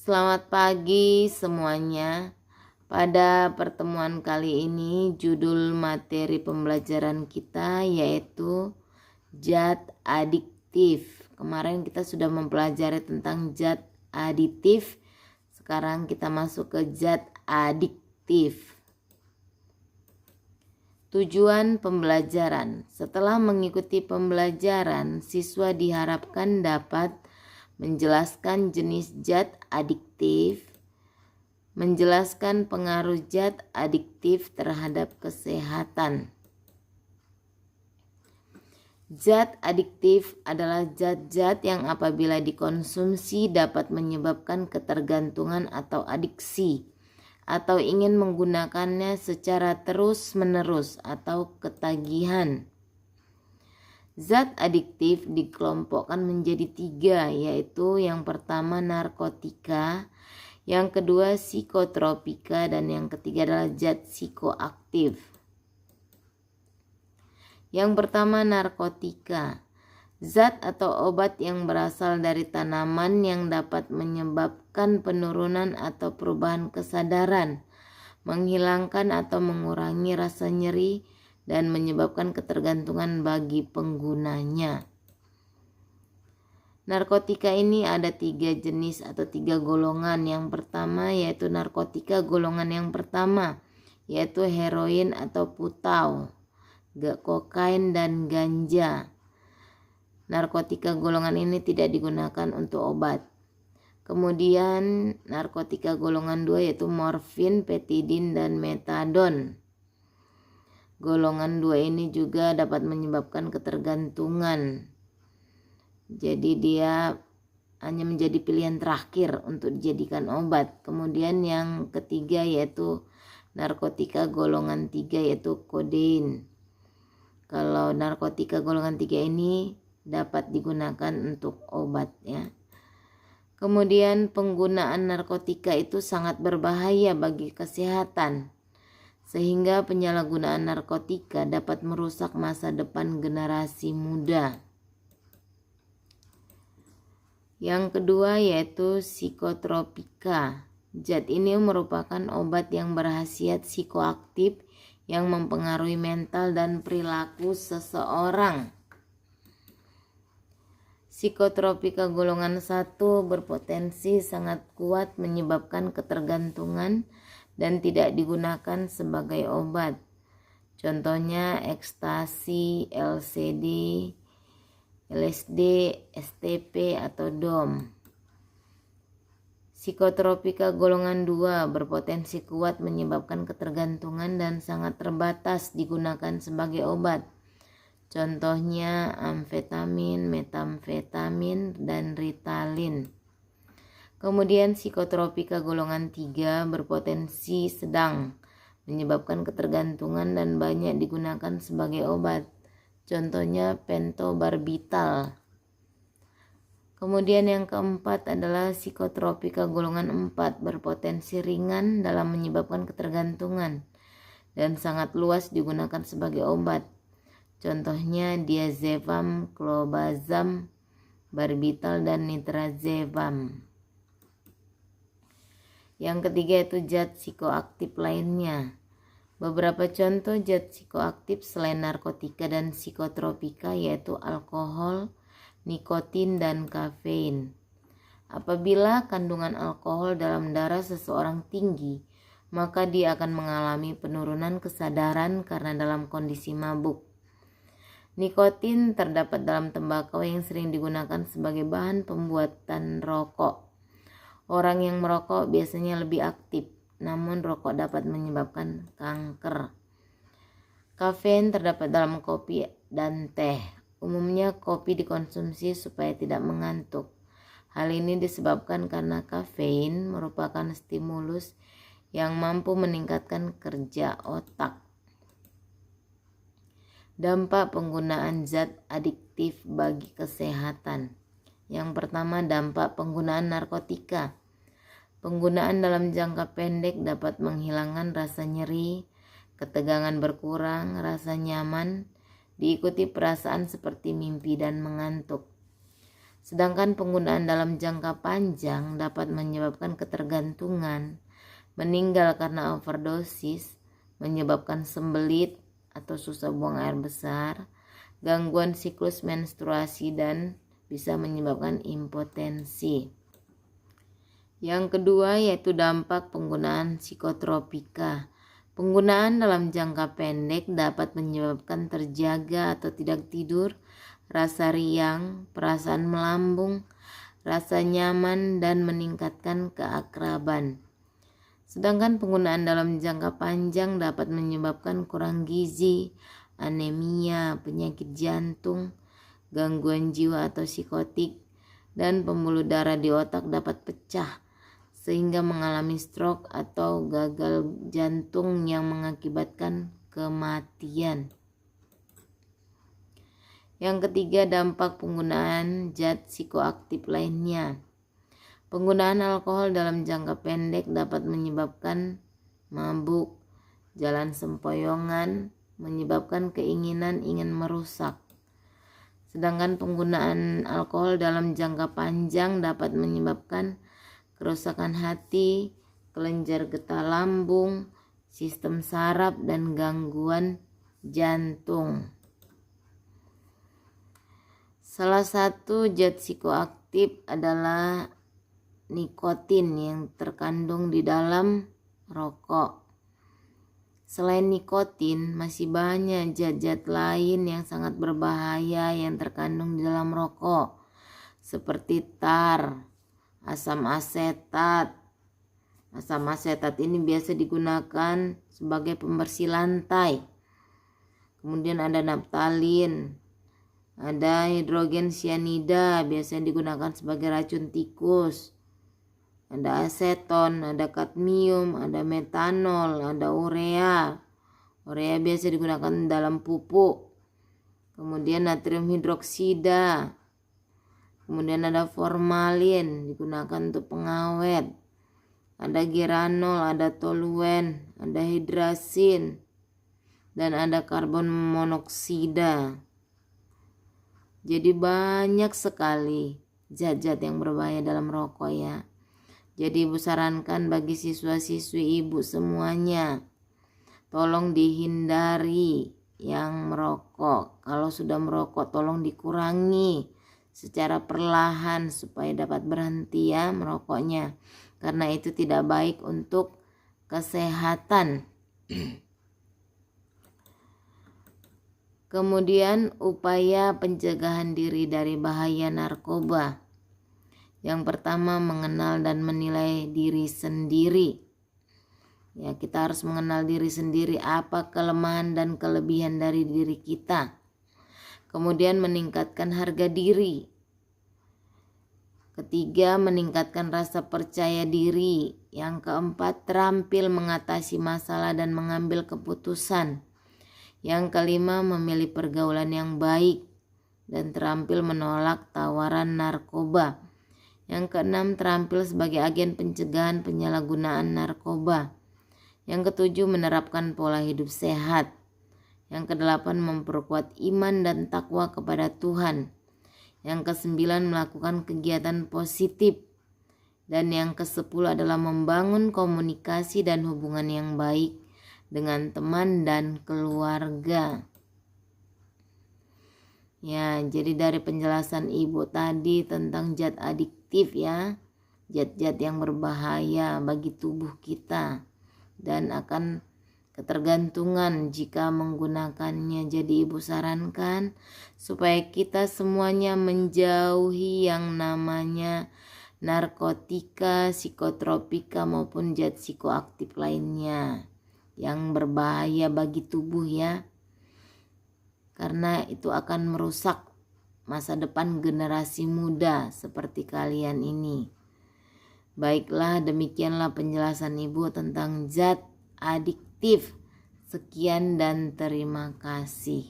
Selamat pagi semuanya. Pada pertemuan kali ini judul materi pembelajaran kita yaitu zat adiktif. Kemarin kita sudah mempelajari tentang zat aditif. Sekarang kita masuk ke zat adiktif. Tujuan pembelajaran. Setelah mengikuti pembelajaran, siswa diharapkan dapat menjelaskan jenis zat adiktif, menjelaskan pengaruh zat adiktif terhadap kesehatan. Zat adiktif adalah zat-zat yang apabila dikonsumsi dapat menyebabkan ketergantungan atau adiksi, atau ingin menggunakannya secara terus-menerus atau ketagihan. Zat adiktif dikelompokkan menjadi 3, yaitu yang pertama narkotika, yang kedua psikotropika, dan yang ketiga adalah zat psikoaktif. Yang pertama narkotika, zat atau obat yang berasal dari tanaman yang dapat menyebabkan penurunan atau perubahan kesadaran, menghilangkan atau mengurangi rasa nyeri, dan menyebabkan ketergantungan bagi penggunanya. Narkotika ini ada 3 jenis atau 3 golongan. Yang pertama yaitu narkotika golongan yang pertama, yaitu heroin atau putau, kokain, dan ganja. Narkotika golongan ini tidak digunakan untuk obat. Kemudian narkotika golongan 2 yaitu morfin, petidin, dan metadon. Golongan 2 ini juga dapat menyebabkan ketergantungan. Jadi dia hanya menjadi pilihan terakhir untuk dijadikan obat. Kemudian yang ketiga yaitu narkotika golongan 3 yaitu kodein. Kalau narkotika golongan 3 ini dapat digunakan untuk obat ya. Kemudian penggunaan narkotika itu sangat berbahaya bagi kesehatan, sehingga penyalahgunaan narkotika dapat merusak masa depan generasi muda. Yang kedua yaitu psikotropika. Zat ini merupakan obat yang berkhasiat psikoaktif yang mempengaruhi mental dan perilaku seseorang. Psikotropika golongan 1 berpotensi sangat kuat menyebabkan ketergantungan dan tidak digunakan sebagai obat. Contohnya ekstasi, LSD, STP, atau DOM. Psikotropika golongan 2 berpotensi kuat menyebabkan ketergantungan dan sangat terbatas digunakan sebagai obat. Contohnya amfetamin, metamfetamin, dan Ritalin. Kemudian psikotropika golongan 3 berpotensi sedang menyebabkan ketergantungan dan banyak digunakan sebagai obat. Contohnya pentobarbital. Kemudian yang keempat adalah psikotropika golongan 4 berpotensi ringan dalam menyebabkan ketergantungan dan sangat luas digunakan sebagai obat. Contohnya diazepam, clobazam, barbital, dan nitrazepam. Yang ketiga itu zat psikoaktif lainnya. Beberapa contoh zat psikoaktif selain narkotika dan psikotropika yaitu alkohol, nikotin, dan kafein. Apabila kandungan alkohol dalam darah seseorang tinggi, maka dia akan mengalami penurunan kesadaran karena dalam kondisi mabuk. Nikotin terdapat dalam tembakau yang sering digunakan sebagai bahan pembuatan rokok. Orang yang merokok biasanya lebih aktif, namun rokok dapat menyebabkan kanker. Kafein terdapat dalam kopi dan teh. Umumnya kopi dikonsumsi supaya tidak mengantuk. Hal ini disebabkan karena kafein merupakan stimulus yang mampu meningkatkan kerja otak. Dampak penggunaan zat adiktif bagi kesehatan. Yang pertama, dampak penggunaan narkotika. Penggunaan dalam jangka pendek dapat menghilangkan rasa nyeri, ketegangan berkurang, rasa nyaman, diikuti perasaan seperti mimpi dan mengantuk. Sedangkan penggunaan dalam jangka panjang dapat menyebabkan ketergantungan, meninggal karena overdosis, menyebabkan sembelit atau susah buang air besar, gangguan siklus menstruasi, dan bisa menyebabkan impotensi. Yang kedua yaitu dampak penggunaan psikotropika. Penggunaan dalam jangka pendek dapat menyebabkan terjaga atau tidak tidur, rasa riang, perasaan melambung, rasa nyaman, dan meningkatkan keakraban. Sedangkan penggunaan dalam jangka panjang dapat menyebabkan kurang gizi, anemia, penyakit jantung, gangguan jiwa atau psikotik, dan pembuluh darah di otak dapat pecah sehingga mengalami stroke atau gagal jantung yang mengakibatkan kematian. Yang ketiga, dampak penggunaan zat psikoaktif lainnya. Penggunaan alkohol dalam jangka pendek dapat menyebabkan mabuk, jalan sempoyongan, menyebabkan keinginan ingin merusak. Sedangkan penggunaan alkohol dalam jangka panjang dapat menyebabkan kerusakan hati, kelenjar getah lambung, sistem saraf, dan gangguan jantung. Salah satu zat psikoaktif adalah nikotin yang terkandung di dalam rokok. Selain nikotin, masih banyak zat-zat lain yang sangat berbahaya yang terkandung di dalam rokok, seperti tar, asam asetat. Asam asetat ini biasa digunakan sebagai pembersih lantai. Kemudian ada naftalin, ada hidrogen cyanida, biasanya digunakan sebagai racun tikus. Ada aseton, ada kadmium, ada metanol, ada urea. Urea biasa digunakan dalam pupuk. Kemudian natrium hidroksida. Kemudian ada formalin, digunakan untuk pengawet. Ada geranol, ada toluen, ada hidrasin, dan ada karbon monoksida. Jadi banyak sekali zat-zat yang berbahaya dalam rokok ya. Jadi ibu sarankan bagi siswa-siswi ibu semuanya, tolong dihindari yang merokok. Kalau sudah merokok tolong dikurangi secara perlahan supaya dapat berhenti ya merokoknya. Karena itu tidak baik untuk kesehatan. Kemudian upaya pencegahan diri dari bahaya narkoba. Yang pertama, mengenal dan menilai diri sendiri. Ya, kita harus mengenal diri sendiri, apa kelemahan dan kelebihan dari diri kita. Kemudian meningkatkan harga diri. Ketiga, meningkatkan rasa percaya diri. Yang keempat, terampil mengatasi masalah dan mengambil keputusan. Yang kelima, memilih pergaulan yang baik dan terampil menolak tawaran narkoba. Yang keenam, terampil sebagai agen pencegahan penyalahgunaan narkoba. Yang ketujuh, menerapkan pola hidup sehat. Yang kedelapan, memperkuat iman dan takwa kepada Tuhan. Yang kesembilan, melakukan kegiatan positif. Dan yang kesepuluh adalah membangun komunikasi dan hubungan yang baik dengan teman dan keluarga. Ya, jadi dari penjelasan ibu tadi tentang zat adiktif ya, zat-zat yang berbahaya bagi tubuh kita dan akan ketergantungan jika menggunakannya. Jadi ibu sarankan supaya kita semuanya menjauhi yang namanya narkotika, psikotropika maupun zat psikoaktif lainnya yang berbahaya bagi tubuh ya. Karena itu akan merusak masa depan generasi muda seperti kalian ini. Baiklah, demikianlah penjelasan ibu tentang zat adiktif. Sekian dan terima kasih.